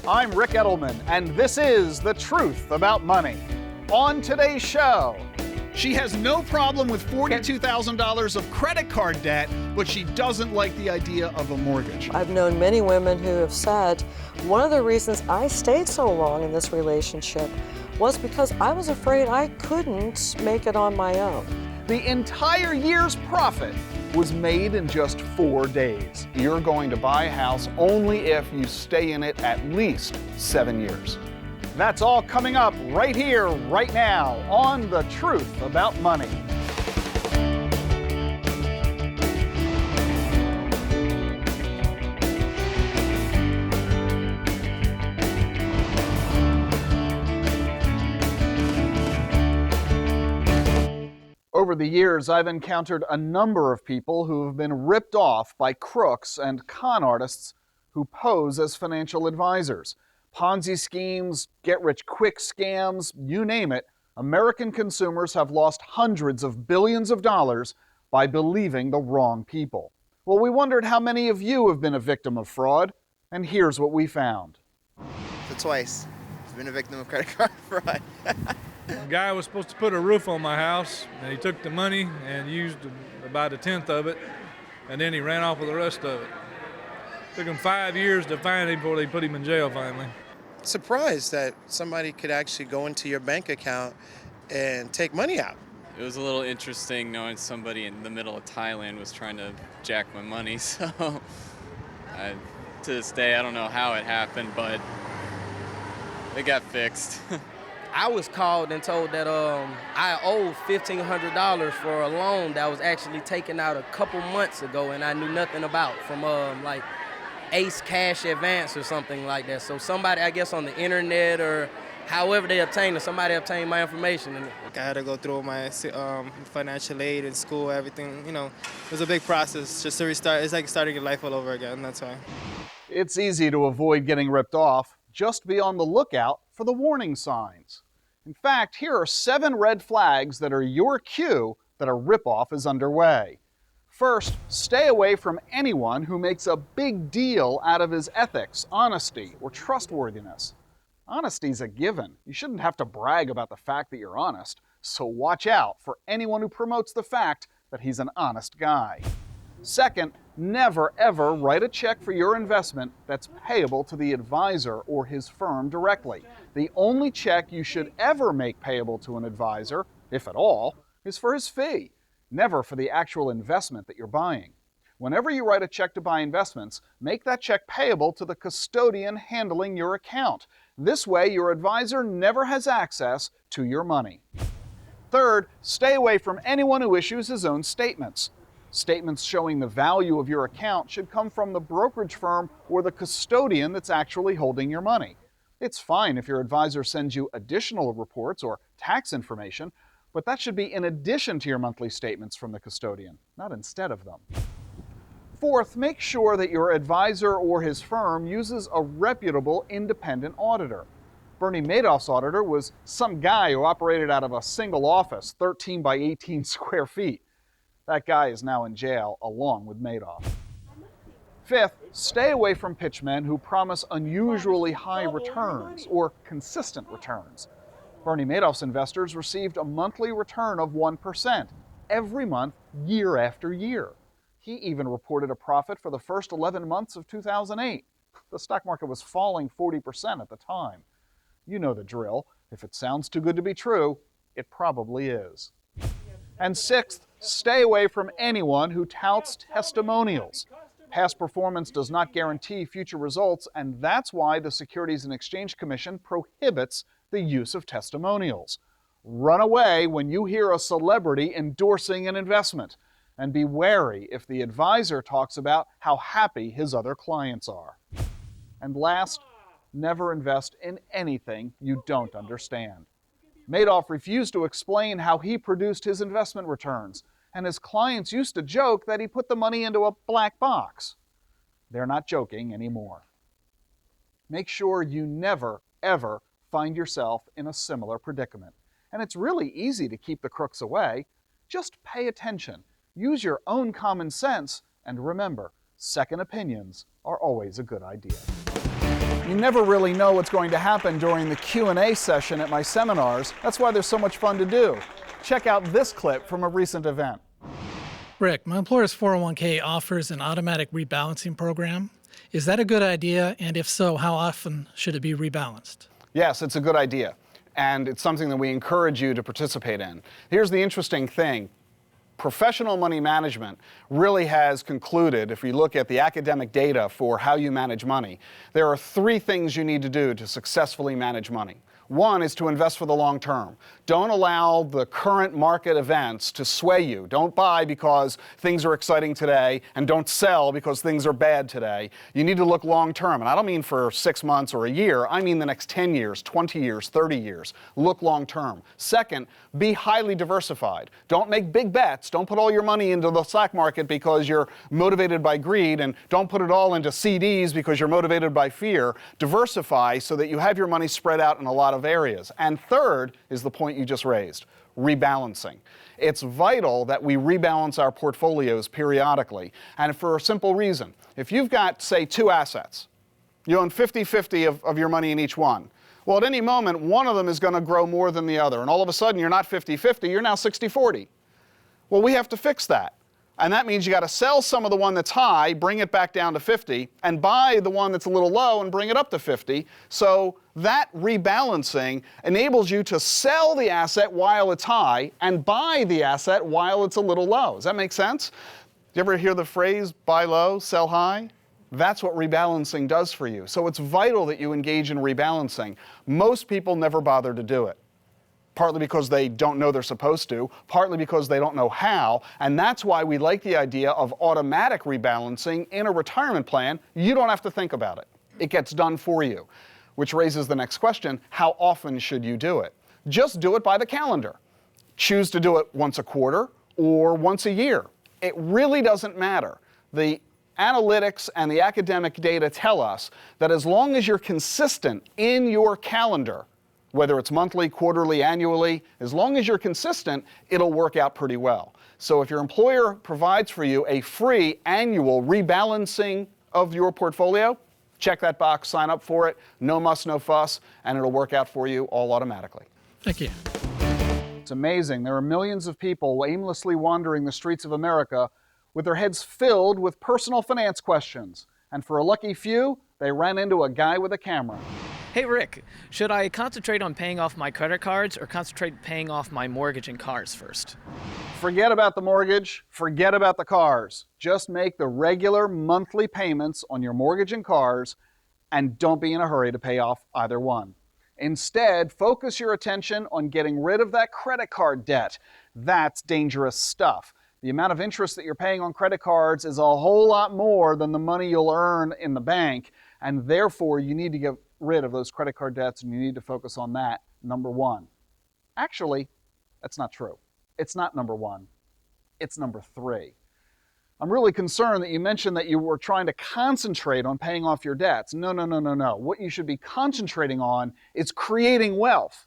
I'm Ric Edelman, and this is The Truth About Money. On today's show, she has no problem with $42,000 of credit card debt, but she doesn't like the idea of a mortgage. I've known many women who have said, one of the reasons I stayed so long in this relationship was because I was afraid I couldn't make it on my own. The entire year's profit was made in just 4 days. You're going to buy a house only if you stay in it at least 7 years. That's all coming up right here, right now, on The Truth About Money. Over the years, I've encountered a number of people who have been ripped off by crooks and con artists who pose as financial advisors. Ponzi schemes, get-rich-quick scams, you name it, American consumers have lost hundreds of billions of dollars by believing the wrong people. Well, we wondered how many of you have been a victim of fraud, and here's what we found. So twice. I've been a victim of credit card fraud. The guy was supposed to put a roof on my house, and he took the money and used about a tenth of it, and then he ran off with the rest of it. Took him 5 years to find him before they put him in jail finally. Surprised that somebody could actually go into your bank account and take money out. It was a little interesting knowing somebody in the middle of Thailand was trying to jack my money, so to this day I don't know how it happened, but it got fixed. I was called and told that I owed $1,500 for a loan that was actually taken out a couple months ago and I knew nothing about from like Ace Cash Advance or something like that. So somebody, I guess on the internet or however they obtained it, somebody obtained my information. And I had to go through my financial aid in school, everything, it was a big process just to restart. It's like starting your life all over again, that's why. It's easy to avoid getting ripped off. Just be on the lookout for the warning signs. In fact, here are 7 red flags that are your cue that a ripoff is underway. First, stay away from anyone who makes a big deal out of his ethics, honesty, or trustworthiness. Honesty's a given. You shouldn't have to brag about the fact that you're honest, so watch out for anyone who promotes the fact that he's an honest guy. Second, never ever write a check for your investment that's payable to the advisor or his firm directly. The only check you should ever make payable to an advisor, if at all, is for his fee, never for the actual investment that you're buying. Whenever you write a check to buy investments, make that check payable to the custodian handling your account. This way, your advisor never has access to your money. Third, stay away from anyone who issues his own statements. Statements showing the value of your account should come from the brokerage firm or the custodian that's actually holding your money. It's fine if your advisor sends you additional reports or tax information, but that should be in addition to your monthly statements from the custodian, not instead of them. Fourth, make sure that your advisor or his firm uses a reputable independent auditor. Bernie Madoff's auditor was some guy who operated out of a single office, 13 by 18 square feet. That guy is now in jail along with Madoff. Fifth, stay away from pitchmen who promise unusually high returns or consistent returns. Bernie Madoff's investors received a monthly return of 1% every month, year after year. He even reported a profit for the first 11 months of 2008. The stock market was falling 40% at the time. You know the drill. If it sounds too good to be true, it probably is. And sixth, stay away from anyone who touts testimonials. Past performance does not guarantee future results, and that's why the Securities and Exchange Commission prohibits the use of testimonials. Run away when you hear a celebrity endorsing an investment, and be wary if the advisor talks about how happy his other clients are. And last, never invest in anything you don't understand. Madoff refused to explain how he produced his investment returns, and his clients used to joke that he put the money into a black box. They're not joking anymore. Make sure you never, ever find yourself in a similar predicament. And it's really easy to keep the crooks away. Just pay attention, use your own common sense, and remember, second opinions are always a good idea. You never really know what's going to happen during the Q&A session at my seminars. That's why they're so much fun to do. Check out this clip from a recent event. Rick, my employer's 401k offers an automatic rebalancing program. Is that a good idea? And if so, how often should it be rebalanced? Yes, it's a good idea. And it's something that we encourage you to participate in. Here's the interesting thing. Professional money management really has concluded, if you look at the academic data for how you manage money, there are 3 things you need to do to successfully manage money. One is to invest for the long term. Don't allow the current market events to sway you. Don't buy because things are exciting today, and don't sell because things are bad today. You need to look long term. And I don't mean for 6 months or a year. I mean the next 10 years, 20 years, 30 years. Look long term. Second, be highly diversified. Don't make big bets. Don't put all your money into the stock market because you're motivated by greed, and don't put it all into CDs because you're motivated by fear. Diversify so that you have your money spread out in a lot of areas. And third is the point you just raised, rebalancing. It's vital that we rebalance our portfolios periodically, and for a simple reason. If you've got, say, 2 assets, you own 50-50 of your money in each one. Well, at any moment, one of them is going to grow more than the other, and all of a sudden you're not 50-50, you're now 60-40. Well, we have to fix that. And that means you got to sell some of the one that's high, bring it back down to 50, and buy the one that's a little low and bring it up to 50. So that rebalancing enables you to sell the asset while it's high and buy the asset while it's a little low. Does that make sense? You ever hear the phrase, buy low, sell high? That's what rebalancing does for you. So it's vital that you engage in rebalancing. Most people never bother to do it. Partly because they don't know they're supposed to, partly because they don't know how, and that's why we like the idea of automatic rebalancing in a retirement plan. You don't have to think about it. It gets done for you, which raises the next question, how often should you do it? Just do it by the calendar. Choose to do it once a quarter or once a year. It really doesn't matter. The analytics and the academic data tell us that as long as you're consistent in your calendar, whether it's monthly, quarterly, annually, as long as you're consistent, it'll work out pretty well. So if your employer provides for you a free annual rebalancing of your portfolio, check that box, sign up for it, no muss, no fuss, and it'll work out for you all automatically. Thank you. It's amazing. There are millions of people aimlessly wandering the streets of America with their heads filled with personal finance questions. And for a lucky few, they ran into a guy with a camera. Hey Rick, should I concentrate on paying off my credit cards or concentrate paying off my mortgage and cars first? Forget about the mortgage, forget about the cars. Just make the regular monthly payments on your mortgage and cars, and don't be in a hurry to pay off either one. Instead, focus your attention on getting rid of that credit card debt. That's dangerous stuff. The amount of interest that you're paying on credit cards is a whole lot more than the money you'll earn in the bank, and therefore you need to get rid of those credit card debts, and you need to focus on that, number 1. Actually, that's not true. It's not number 1. It's number 3. I'm really concerned that you mentioned that you were trying to concentrate on paying off your debts. No. What you should be concentrating on is creating wealth.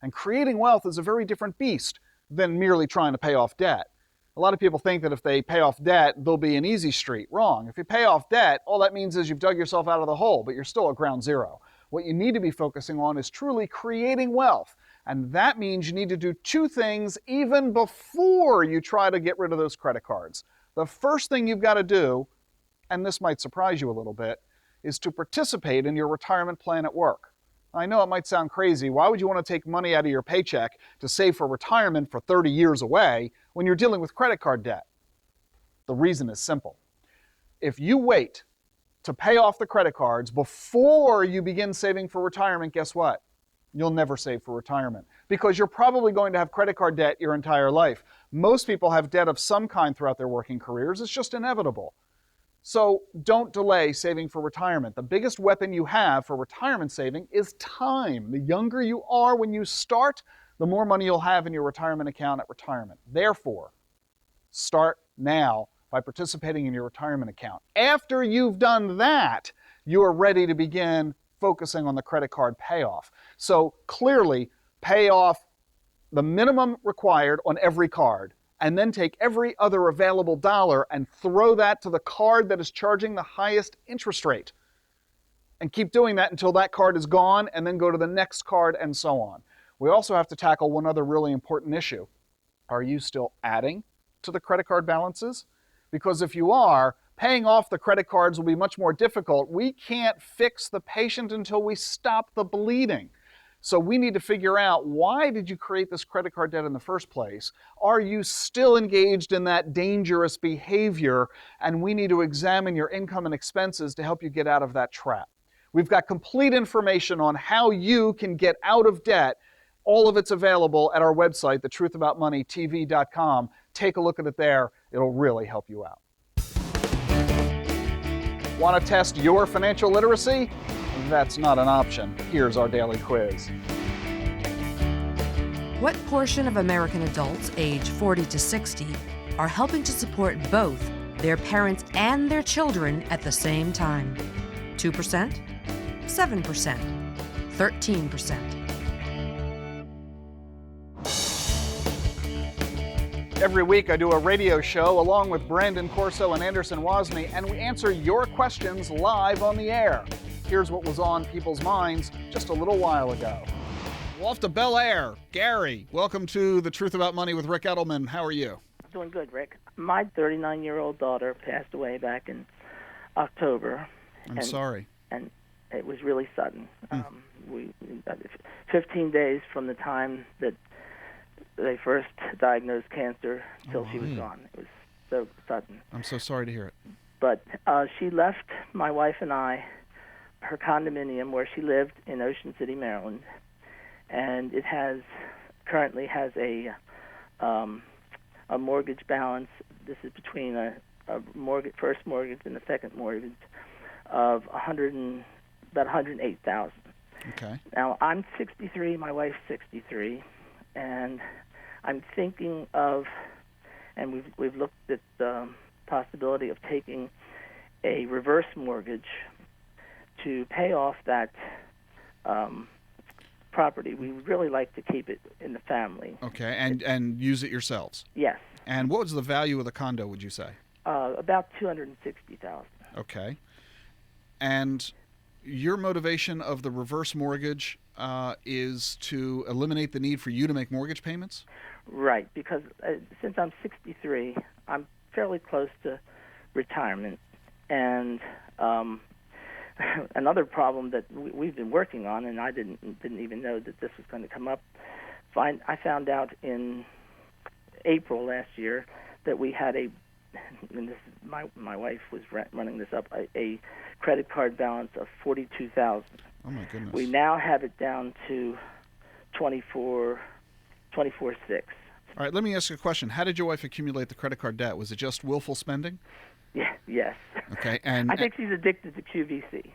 And creating wealth is a very different beast than merely trying to pay off debt. A lot of people think that if they pay off debt, they'll be an easy street. Wrong. If you pay off debt, all that means is you've dug yourself out of the hole, but you're still at ground zero. What you need to be focusing on is truly creating wealth. And that means you need to do 2 things even before you try to get rid of those credit cards. The first thing you've got to do, and this might surprise you a little bit, is to participate in your retirement plan at work. I know it might sound crazy. Why would you want to take money out of your paycheck to save for retirement for 30 years away when you're dealing with credit card debt? The reason is simple. If you wait to pay off the credit cards before you begin saving for retirement, guess what? You'll never save for retirement because you're probably going to have credit card debt your entire life. Most people have debt of some kind throughout their working careers. It's just inevitable. So don't delay saving for retirement. The biggest weapon you have for retirement saving is time. The younger you are when you start, the more money you'll have in your retirement account at retirement. Therefore, start now by participating in your retirement account. After you've done that, you are ready to begin focusing on the credit card payoff. So clearly, pay off the minimum required on every card, and then take every other available dollar and throw that to the card that is charging the highest interest rate. and keep doing that until that card is gone, and then go to the next card and so on. We also have to tackle one other really important issue. Are you still adding to the credit card balances? Because if you are, paying off the credit cards will be much more difficult. We can't fix the patient until we stop the bleeding. So we need to figure out, why did you create this credit card debt in the first place? Are you still engaged in that dangerous behavior? And we need to examine your income and expenses to help you get out of that trap. We've got complete information on how you can get out of debt. All of it's available at our website, thetruthaboutmoneytv.com. Take a look at it there. It'll really help you out. Want to test your financial literacy? That's not an option. Here's our daily quiz. What portion of American adults age 40 to 60 are helping to support both their parents and their children at the same time? 2%? 7%? 13%? Every week I do a radio show along with Brandon Corso and Anderson Wozni, and we answer your questions live on the air. Here's what was on people's minds just a little while ago. Off to Bel Air, Gary, welcome to The Truth About Money with Ric Edelman. How are you? Doing good, Rick. My 39-year-old daughter passed away back in October. I'm sorry. And it was really sudden. 15 days from the time that they first diagnosed cancer till she was gone. It was so sudden. I'm so sorry to hear it. But she left my wife and I her condominium where she lived in Ocean City, Maryland, and it currently has a mortgage balance. This is between a first mortgage and a second mortgage of about $108,000. Okay. Now I'm 63, my wife's 63, and I'm thinking of, and we've looked at the possibility of taking a reverse mortgage to pay off that property. We would really like to keep it in the family. Okay, and use it yourselves? Yes. And what was the value of the condo, would you say? About $260,000. Okay. And your motivation of the reverse mortgage is to eliminate the need for you to make mortgage payments? Right, because since I'm 63, I'm fairly close to retirement, and another problem that we've been working on, and I didn't even know that this was going to come up. I found out in April last year that we had my wife was running this up, a credit card balance of $42,000. Oh my goodness! We now have it down to $24,600. All right, let me ask you a question. How did your wife accumulate the credit card debt? Was it just willful spending? Yeah, yes. Okay, and I think she's addicted to QVC.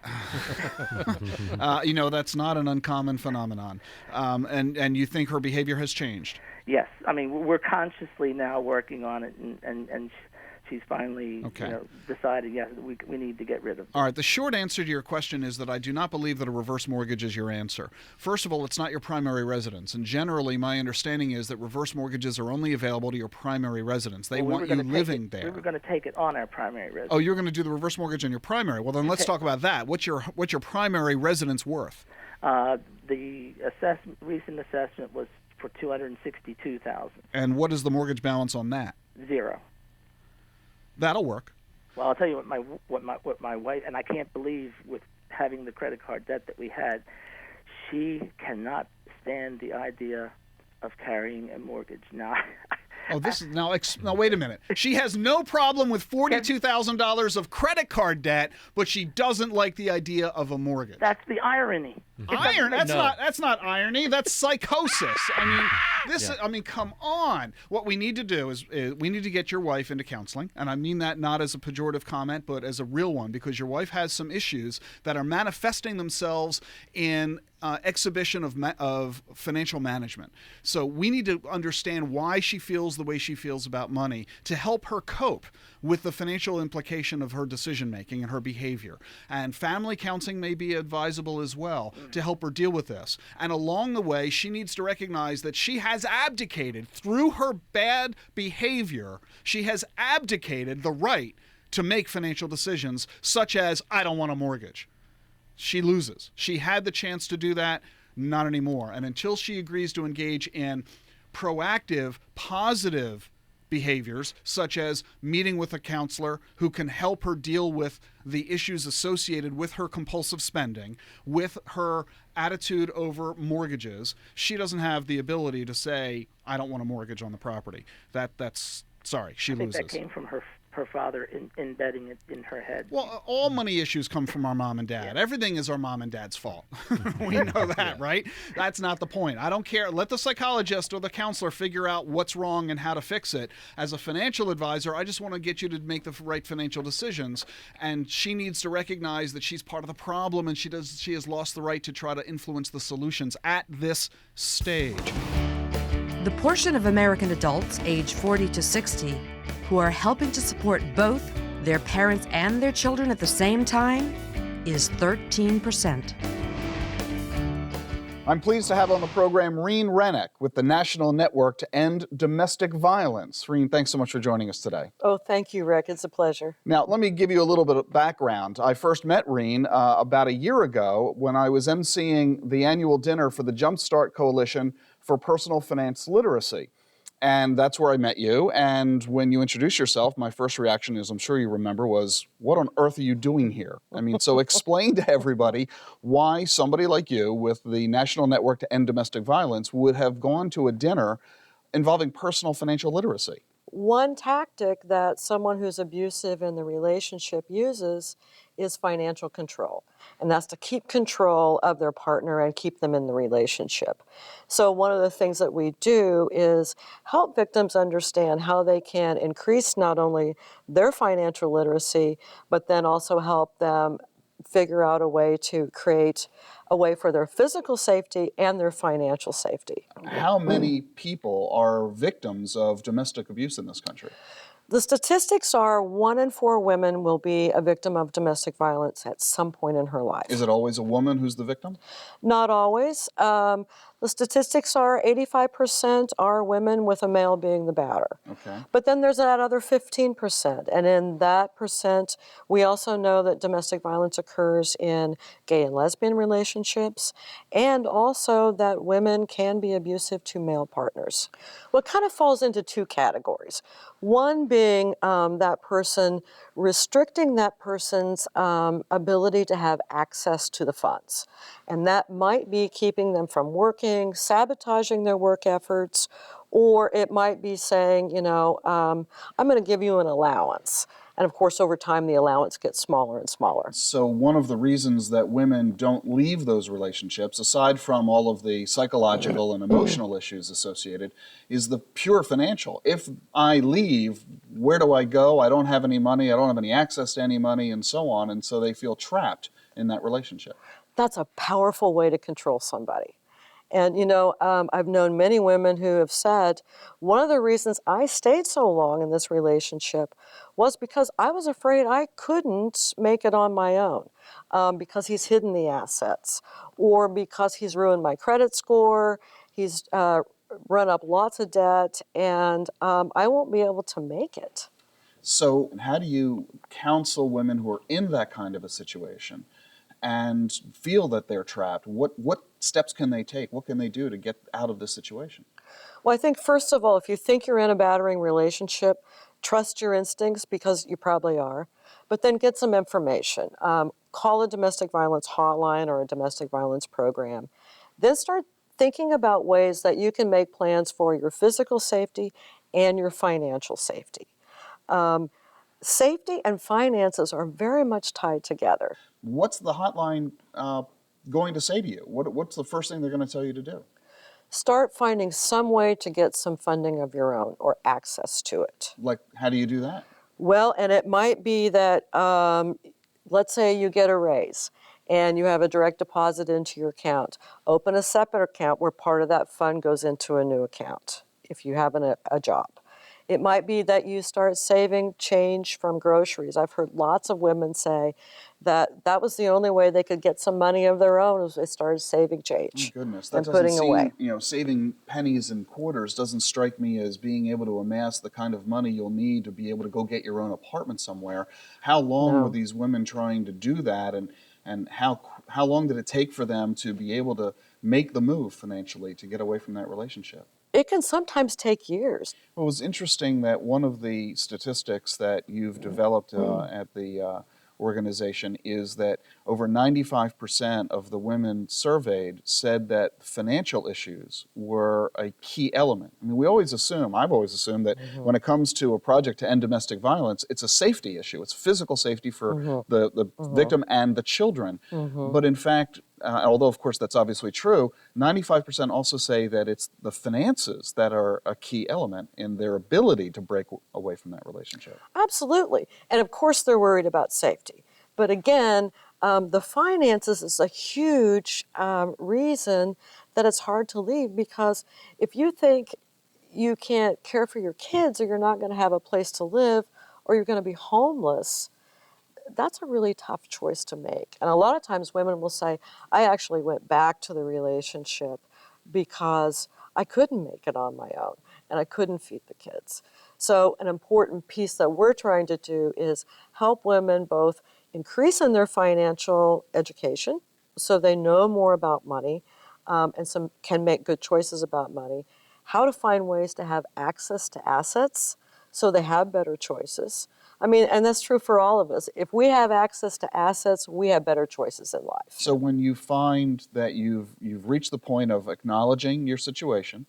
That's not an uncommon phenomenon. And you think her behavior has changed? Yes, I mean we're consciously now working on it, and she's finally decided yes we need to get rid of it. All right, the short answer to your question is that I do not believe that a reverse mortgage is your answer. First of all, it's not your primary residence, and generally my understanding is that reverse mortgages are only available to your primary residence. They want you living there. We were going to take it on our primary residence. Oh, you're going to do the reverse mortgage on your primary. Well, then let's talk about that. What's your primary residence worth? The recent assessment was for $262,000. And what is the mortgage balance on that? 0. That'll work. Well, I'll tell you what my wife, and I can't believe with having the credit card debt that we had, she cannot stand the idea of carrying a mortgage. Now, oh, this is now wait a minute. She has no problem with $42,000 of credit card debt, but she doesn't like the idea of a mortgage. That's the irony. That's not irony. That's psychosis. I mean, come on. What we need to do is we need to get your wife into counseling, and I mean that not as a pejorative comment, but as a real one, because your wife has some issues that are manifesting themselves in exhibition of financial management. So we need to understand why she feels the way she feels about money to help her cope with the financial implication of her decision making and her behavior. And family counseling may be advisable as well to help her deal with this. And along the way, she needs to recognize that she has abdicated through her bad behavior. She has abdicated the right to make financial decisions, such as, I don't want a mortgage. she loses. She had the chance to do that, not anymore. And until she agrees to engage in proactive, positive behaviors, such as meeting with a counselor who can help her deal with the issues associated with her compulsive spending, with her attitude over mortgages, she doesn't have the ability to say, I don't want a mortgage on the property. That's sorry, she loses. I think that came from her father embedding it in her head. Well, all money issues come from our mom and dad. Yeah. Everything is our mom and dad's fault. We know that, right? That's not the point. I don't care. Let the psychologist or the counselor figure out what's wrong and how to fix it. As a financial advisor, I just want to get you to make the right financial decisions. And she needs to recognize that she's part of the problem, and she has lost the right to try to influence the solutions at this stage. The portion of American adults age 40 to 60 who are helping to support both their parents and their children at the same time is 13%. I'm pleased to have on the program Rene Renick with the National Network to End Domestic Violence. Rene, thanks so much for joining us today. Oh, thank you, Rick. It's a pleasure. Now, let me give you a little bit of background. I first met Rene about a year ago when I was emceeing the annual dinner for the Jumpstart Coalition for Personal Finance Literacy. And that's where I met you. And when you introduced yourself, my first reaction, as I'm sure you remember, was, what on earth are you doing here? I mean, so explain to everybody why somebody like you with the National Network to End Domestic Violence would have gone to a dinner involving personal financial literacy. One tactic that someone who's abusive in the relationship uses is financial control. And that's to keep control of their partner and keep them in the relationship. So one of the things that we do is help victims understand how they can increase not only their financial literacy, but then also help them figure out a way to create a way for their physical safety and their financial safety. How many people are victims of domestic abuse in this country? The statistics are 1 in 4 women will be a victim of domestic violence at some point in her life. Is it always a woman who's the victim? Not always. The statistics are 85% are women with a male being the batter. Okay. But then there's that other 15%. And in that percent, we also know that domestic violence occurs in gay and lesbian relationships, and also that women can be abusive to male partners. Well, it kind of falls into 2 categories. One being that person restricting that person's ability to have access to the funds. And that might be keeping them from working, sabotaging their work efforts, or it might be saying, you know, I'm going to give you an allowance. And of course, over time, the allowance gets smaller and smaller. So one of the reasons that women don't leave those relationships, aside from all of the psychological and emotional issues associated, is the pure financial. If I leave, where do I go? I don't have any money. I don't have any access to any money, and so on. And so they feel trapped in that relationship. That's a powerful way to control somebody. And, you know, I've known many women who have said, one of the reasons I stayed so long in this relationship was because I was afraid I couldn't make it on my own because he's hidden the assets, or because he's ruined my credit score, he's run up lots of debt, and I won't be able to make it. So how do you counsel women who are in that kind of a situation and feel that they're trapped? What steps can they take? What can they do to get out of this situation? Well, I think, first of all, if you think you're in a battering relationship, trust your instincts, because you probably are, but then get some information. Call a domestic violence hotline or a domestic violence program. Then start thinking about ways that you can make plans for your physical safety and your financial safety. Safety and finances are very much tied together. What's the hotline going to say to you? What's the first thing they're going to tell you to do? Start finding some way to get some funding of your own or access to it. Like, how do you do that? Well, and it might be that, let's say you get a raise and you have a direct deposit into your account. Open a separate account where part of that fund goes into a new account if you have a job. It might be that you start saving change from groceries. I've heard lots of women say that that was the only way they could get some money of their own, was they started saving change. Oh, goodness. That and putting away. You know, saving pennies and quarters doesn't strike me as being able to amass the kind of money you'll need to be able to go get your own apartment somewhere. How long were these women trying to do that, and how how long did it take for them to be able to make the move financially to get away from that relationship? It can sometimes take years. Well, it was interesting that one of the statistics that you've developed at the organization is that over 95% of the women surveyed said that financial issues were a key element. I mean, I've always assumed that when it comes to a project to end domestic violence, it's a safety issue. It's physical safety for the victim and the children. But in fact, although of course that's obviously true, 95% also say that it's the finances that are a key element in their ability to break away from that relationship. Absolutely. And of course they're worried about safety. But again, the finances is a huge reason that it's hard to leave, because if you think you can't care for your kids, or you're not going to have a place to live, or you're going to be homeless, that's a really tough choice to make. And a lot of times women will say, I actually went back to the relationship because I couldn't make it on my own and I couldn't feed the kids. So an important piece that we're trying to do is help women both increase in their financial education so they know more about money and some can make good choices about money, how to find ways to have access to assets so they have better choices. I mean, and that's true for all of us. If we have access to assets, we have better choices in life. So when you find that you've reached the point of acknowledging your situation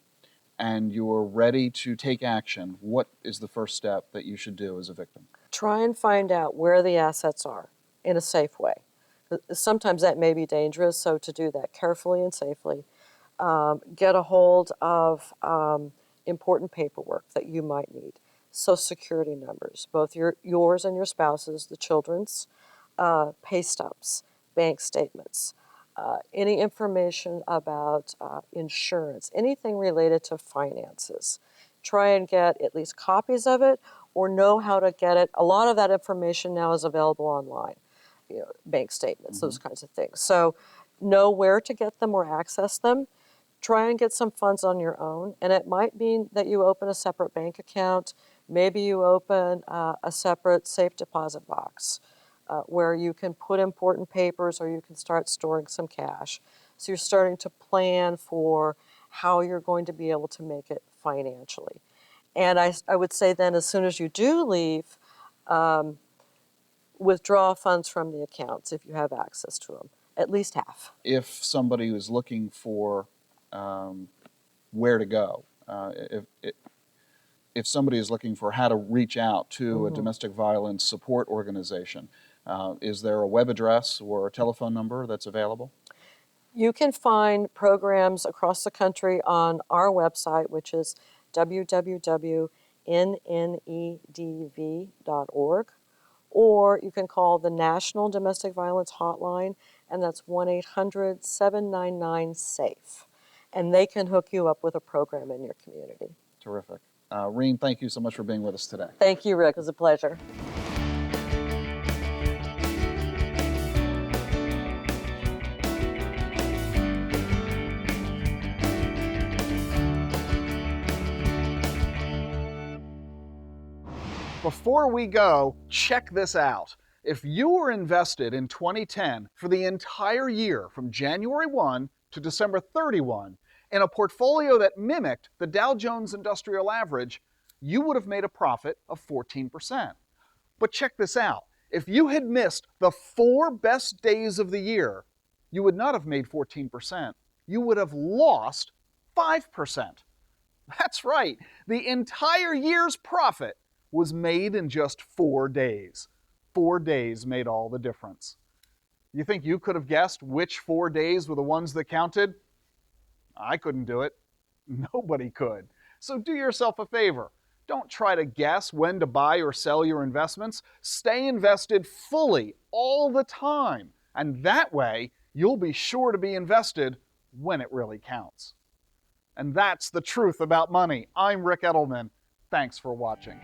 and you're ready to take action, what is the first step that you should do as a victim? Try and find out where the assets are in a safe way. Sometimes that may be dangerous, so to do that carefully and safely. Get a hold of important paperwork that you might need. Social Security numbers, both yours and your spouse's, the children's, pay stubs, bank statements, any information about insurance, anything related to finances. Try and get at least copies of it or know how to get it. A lot of that information now is available online, bank statements, those kinds of things. So know where to get them or access them. Try and get some funds on your own, and it might mean that you open a separate bank account. Maybe you open a separate safe deposit box where you can put important papers or you can start storing some cash. So you're starting to plan for how you're going to be able to make it financially. And I would say then as soon as you do leave, withdraw funds from the accounts if you have access to them, at least half. If somebody is looking for where to go, if somebody is looking for how to reach out to a domestic violence support organization, is there a web address or a telephone number that's available? You can find programs across the country on our website, which is www.nnedv.org, or you can call the National Domestic Violence Hotline, and that's 1-800-799-SAFE. And they can hook you up with a program in your community. Terrific. Rene, thank you so much for being with us today. Thank you, Rick. It was a pleasure. Before we go, check this out. If you were invested in 2010 for the entire year from January 1 to December 31 in a portfolio that mimicked the Dow Jones Industrial Average, you would have made a profit of 14%. But check this out. If you had missed the 4 best days of the year, you would not have made 14%. You would have lost 5%. That's right. The entire year's profit was made in just 4 days. 4 days made all the difference. You think you could have guessed which 4 days were the ones that counted? I couldn't do it. Nobody could. So do yourself a favor. Don't try to guess when to buy or sell your investments. Stay invested fully all the time. And that way, you'll be sure to be invested when it really counts. And that's the truth about money. I'm Ric Edelman. Thanks for watching.